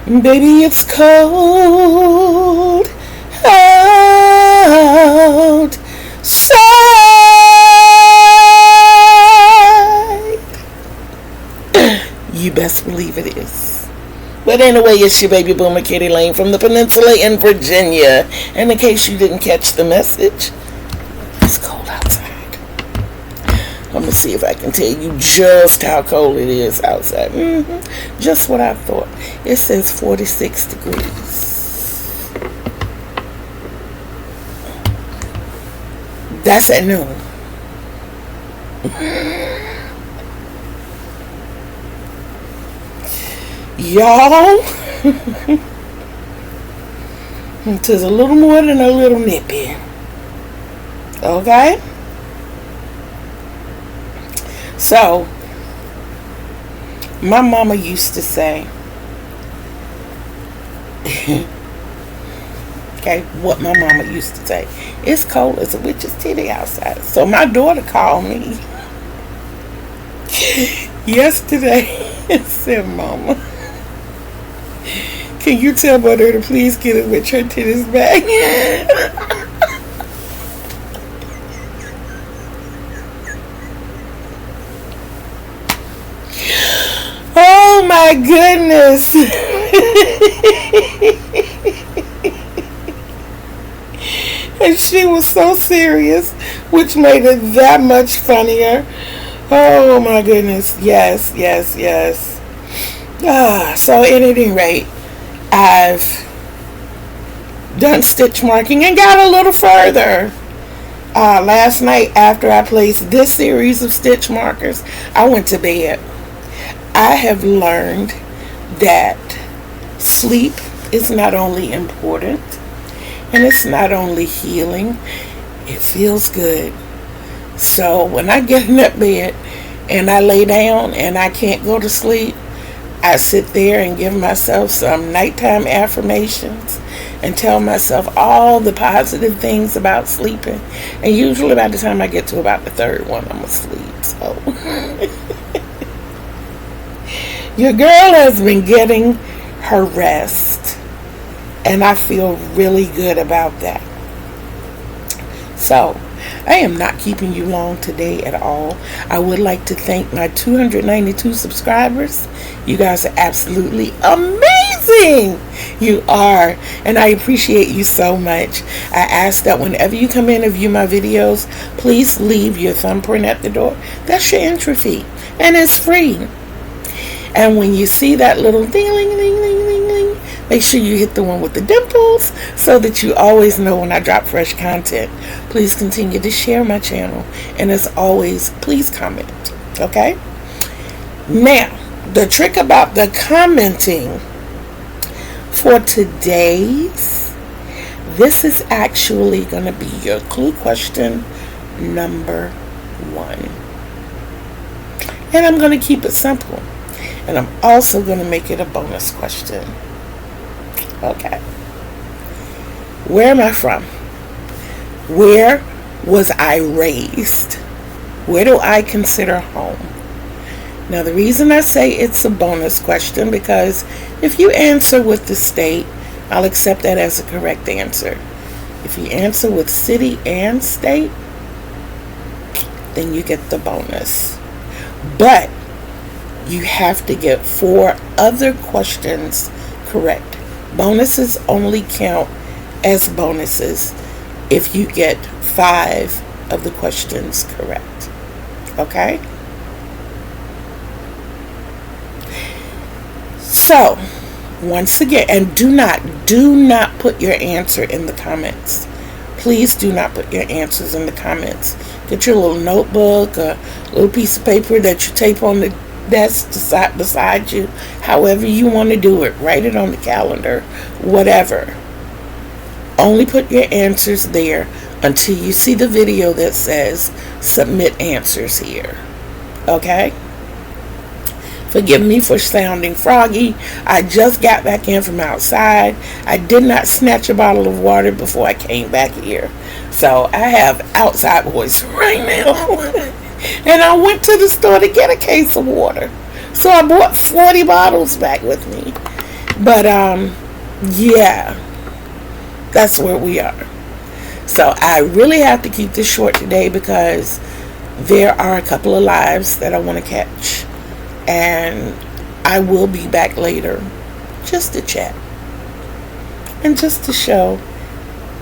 Baby, it's cold outside. You best believe it is. But anyway, it's your baby boomer Kitty Lane from the Peninsula in Virginia. And in case you didn't catch the message, it's cold outside. I'm going to see if I can tell you just how cold it is outside. Just what I thought. It says 46 degrees. That's at noon. Y'all, it is a little more than a little nippy. Okay? So, my mama used to say, okay, what my mama used to say, it's cold as a witch's titty outside. So my daughter called me yesterday and said, Mama, can you tell Mother to please get a witch her titties back? Oh my goodness. And she was so serious, which made it that much funnier. Oh my goodness. Yes. So at any rate, I've done stitch marking and got a little further. Last night, after I placed this series of stitch markers, I went to bed. I have learned that sleep is not only important, and it's not only healing, it feels good. So when I get in that bed and I lay down and I can't go to sleep, I sit there and give myself some nighttime affirmations and tell myself all the positive things about sleeping. And usually by the time I get to about the third one, I'm asleep. So your girl has been getting her rest, and I feel really good about that. So I am not keeping you long today at all. I would like to thank my 292 subscribers. You guys are absolutely amazing. You are. And I appreciate you so much. I ask that whenever you come in and view my videos, please leave your thumbprint at the door. That's your entry fee. And it's free. And when you see that little ding-a-ling-ling-ling-ling-ling, make sure you hit the one with the dimples so that you always know when I drop fresh content. Please continue to share my channel. And as always, please comment. Okay? Now, the trick about the commenting for today's, this is actually going to be your clue question number 1. And I'm going to keep it simple. And I'm also going to make it a bonus question. Okay. Where am I from? Where was I raised? Where do I consider home? Now, the reason I say it's a bonus question, because if you answer with the state, I'll accept that as a correct answer. If you answer with city and state, then you get the bonus. But you have to get 4 other questions correct. Bonuses only count as bonuses if you get 5 of the questions correct. Okay? So, once again, and do not put your answer in the comments. Please do not put your answers in the comments. Get your little notebook, a little piece of paper that you tape on the desk beside you, however you want to do it. Write it on the calendar, whatever. Only put your answers there until you see the video that says submit answers here. Okay? Forgive me for sounding froggy. I just got back in from outside. I did not snatch a bottle of water before I came back here. So I have outside voice right now. And I went to the store to get a case of water. So I bought 40 bottles back with me. But yeah, that's where we are. So I really have to keep this short today because there are a couple of lives that I want to catch, and I will be back later just to chat and just to show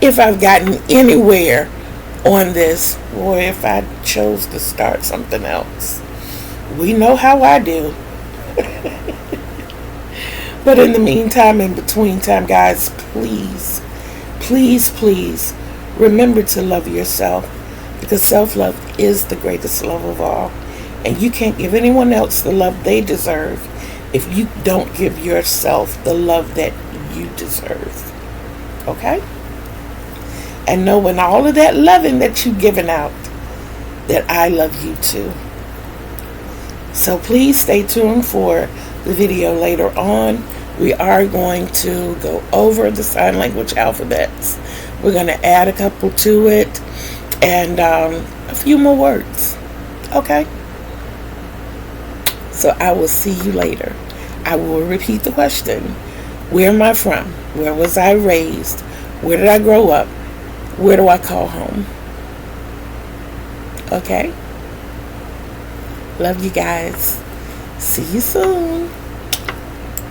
if I've gotten anywhere on this or if I chose to start something else. We know how I do. But in the meantime, in between time, guys, please, please, please remember to love yourself, because self-love is the greatest love of all. And you can't give anyone else the love they deserve if you don't give yourself the love that you deserve. Okay? And know in all of that loving that you've given out, that I love you too. So please stay tuned for the video later on. We are going to go over the sign language alphabets. We're going to add a couple to it and a few more words. Okay? So I will see you later. I will repeat the question. Where am I from? Where was I raised? Where did I grow up? Where do I call home? Okay? Love you guys. See you soon.